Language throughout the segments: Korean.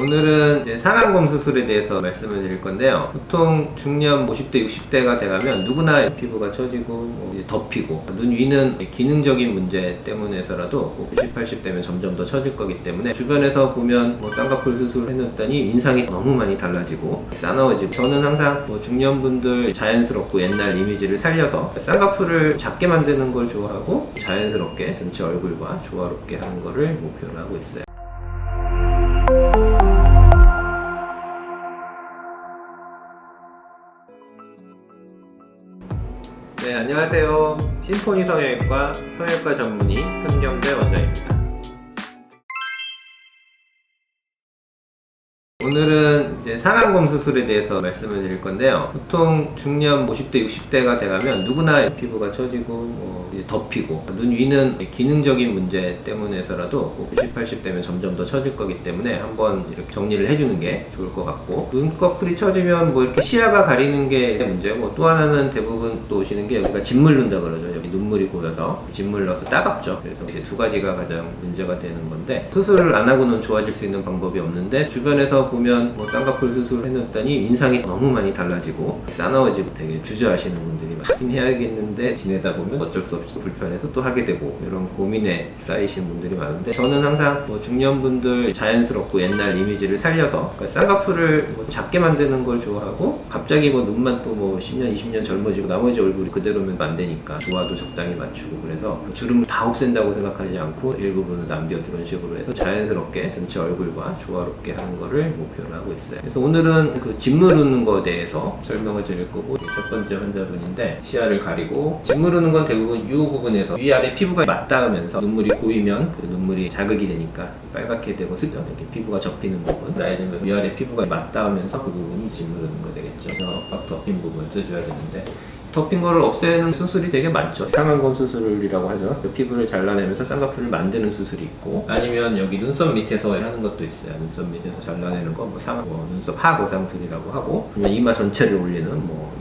오늘은 이제 상안검 수술에 대해서 말씀을 드릴 건데요. 보통 중년 50대, 60대가 돼가면 누구나 피부가 처지고 이제 덮이고 눈 위는 기능적인 문제 때문에서라도 90, 80 되면 점점 더 처질 거기 때문에 주변에서 보면 쌍꺼풀 수술을 해놨더니 인상이 너무 많이 달라지고 싸나워지고, 저는 항상 중년분들 자연스럽고 옛날 이미지를 살려서 쌍꺼풀을 작게 만드는 걸 좋아하고 자연스럽게 전체 얼굴과 조화롭게 하는 거를 목표로 하고 있어요. 네, 안녕하세요. 심포니 성형외과 성형외과 전문의 현경대 원장입니다. 오늘은 이제 상안검 수술에 대해서 말씀을 드릴 건데요. 보통 중년 50대, 60대가 돼가면 누구나 피부가 처지고 이제 덮이고 눈 위는 기능적인 문제 때문에서라도 90, 80 되면 점점 더 처질 거기 때문에 한번 이렇게 정리를 해주는 게 좋을 것 같고, 눈꺼풀이 처지면 이렇게 시야가 가리는 게 문제고, 또 하나는 대부분 또 오시는 게 여기가 짓물른다 그러죠. 여기 눈물이 고여서 짓물러서 따갑죠. 그래서 이게 두 가지가 가장 문제가 되는 건데, 수술을 안 하고는 좋아질 수 있는 방법이 없는데, 주변에서 보면 쌍꺼풀 수술을 해놨더니 인상이 너무 많이 달라지고 싸나워지고 되게 주저하시는 분들이 하긴 해야겠는데 지내다 보면 어쩔 수 없이 불편해서 또 하게 되고, 이런 고민에 쌓이신 분들이 많은데, 저는 항상 중년분들 자연스럽고 옛날 이미지를 살려서 쌍꺼풀을 작게 만드는 걸 좋아하고, 갑자기 눈만 또 10년, 20년 젊어지고 나머지 얼굴이 그대로면 안 되니까 조화도 적당히 맞추고, 그래서 주름을 다 없앤다고 생각하지 않고 일부분은 남겨두는 식으로 해서 자연스럽게 전체 얼굴과 조화롭게 하는 거를 목표로 하고 있어요. 그래서 오늘은 그 짓무르는 거에 대해서 설명을 드릴 거고, 첫 번째 환자분인데 시야를 가리고, 짓무르는 건 대부분 이 부분에서 위아래 피부가 맞닿으면서 눈물이 고이면 그 눈물이 자극이 되니까 빨갛게 되고 쓰죠. 이렇게 피부가 접히는 부분, 나이 들면 위아래 피부가 맞닿으면서 그 부분이 짓무르는 거 되겠죠. 그래서 꽉 덮인 부분 써줘야 되는데, 덮인 거를 없애는 수술이 되게 많죠. 상안검 수술이라고 하죠. 그 피부를 잘라내면서 쌍꺼풀을 만드는 수술이 있고, 아니면 여기 눈썹 밑에서 하는 것도 있어요. 눈썹 밑에서 잘라내는 거, 눈썹 하 거상술이라고 하고, 그냥 이마 전체를 올리는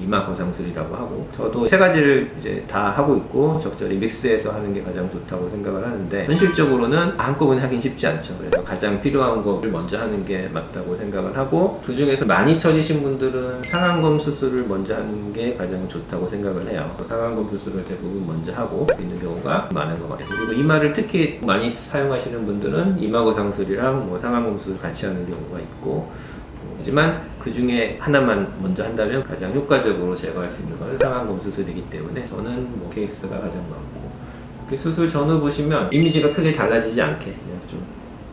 이마 거상술이라고 하고, 저도 세 가지를 이제 다 하고 있고 적절히 믹스해서 하는 게 가장 좋다고 생각을 하는데, 현실적으로는 한꺼번에 하긴 쉽지 않죠. 그래서 가장 필요한 거를 먼저 하는 게 맞다고 생각을 하고, 그 중에서 많이 처지신 분들은 상안검 수술을 먼저 하는 게 가장 좋다고 생각을 해요. 상안검 수술을 대부분 먼저 하고 있는 경우가 많은 것 같아요. 그리고 이마를 특히 많이 사용하시는 분들은 이마 거상술이랑 상안검 수술 같이 하는 경우가 있고, 하지만 그 중에 하나만 먼저 한다면 가장 효과적으로 제거할 수 있는 건 상안검 수술이기 때문에 저는 케이스가 가장 많고, 그 수술 전후 보시면 이미지가 크게 달라지지 않게 그냥 좀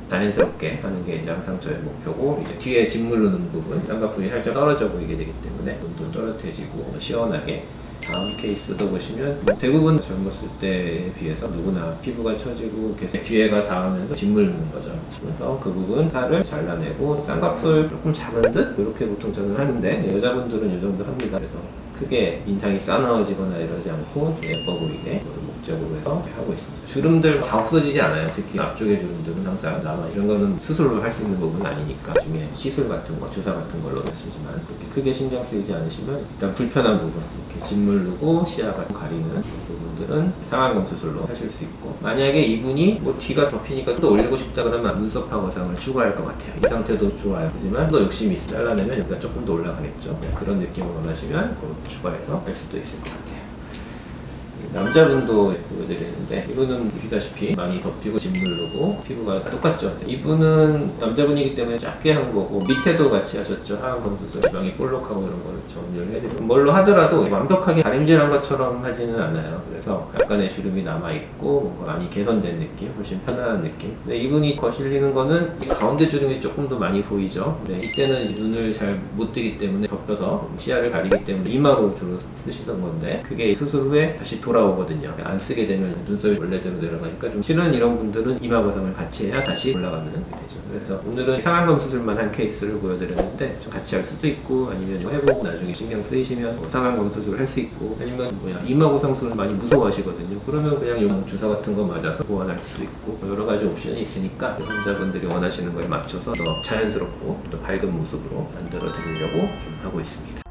자연스럽게 하는 게 이제 항상 저의 목표고, 이제 뒤에 짓무르는 부분, 쌍꺼풀이 살짝 떨어져 보이게 되기 때문에 눈도 또렷해지고 시원하게. 다음 케이스도 보시면 대부분 젊었을 때에 비해서 누구나 피부가 처지고 계속 뒤에가 닿으면서 짓무르는 거죠. 그래서 그 부분 살을 잘라내고, 쌍꺼풀 조금 작은 듯 이렇게 보통 저는 하는데, 여자분들은 이 정도 합니다. 그래서 크게 인상이 싸나워지거나 이러지 않고 예뻐 보이게 목적으로 해서 하고 있습니다. 주름들 다 없어지지 않아요. 특히 앞쪽의 주름들은 항상 남아. 이런 거는 수술로 할 수 있는 부분은 아니니까 중에 시술 같은 거, 주사 같은 걸로 쓰지만, 그렇게 크게 신경 쓰이지 않으시면 일단 불편한 부분, 이렇게 짓무르고 시야가 가리는 부분들은 상안검 수술로 하실 수 있고, 만약에 이분이 뒤가 덮이니까 또 올리고 싶다 그러면 눈썹 하거상을 추가할 것 같아요. 이 상태도 좋아요. 하지만 또 욕심이 있어. 잘라내면 여기가 조금 더 올라가겠죠. 그런 느낌을 원하시면 그렇게 추가해서 할 수도 있을 것 같아요. 남자분도 보여드리는데, 이분은 보시다시피 많이 덮이고 짓무르고 피부가 똑같죠. 이분은 남자분이기 때문에 작게 한 거고, 밑에도 같이 하셨죠. 하안검 수술, 지방이 볼록하고 이런 거를 정리를 해드리고, 뭘로 하더라도 완벽하게 다림질한 것처럼 하지는 않아요. 그래서 약간의 주름이 남아있고 뭔가 많이 개선된 느낌, 훨씬 편안한 느낌. 근데 이분이 거슬리는 거는 이 가운데 주름이 조금 더 많이 보이죠. 근데 이때는 이제 눈을 잘 못 뜨기 때문에 덮여서 시야를 가리기 때문에 이마로 주로 쓰시던 건데, 그게 수술 후에 다시 돌아오거든요. 안 쓰게 되면 눈썹이 원래대로 내려가니까, 좀 싫은 이런 분들은 이마 거상을 같이 해야 다시 올라가는 게 되죠. 그래서 오늘은 상안검 수술만 한 케이스를 보여드렸는데, 같이 할 수도 있고, 아니면 해보고 나중에 신경 쓰이시면 상안검 수술을 할 수 있고, 아니면 이마 거상술은 많이 무서워하시거든요. 그러면 그냥 주사 같은 거 맞아서 보완할 수도 있고, 여러 가지 옵션이 있으니까 환자분들이 원하시는 거에 맞춰서 더 자연스럽고 또 밝은 모습으로 만들어 드리려고 하고 있습니다.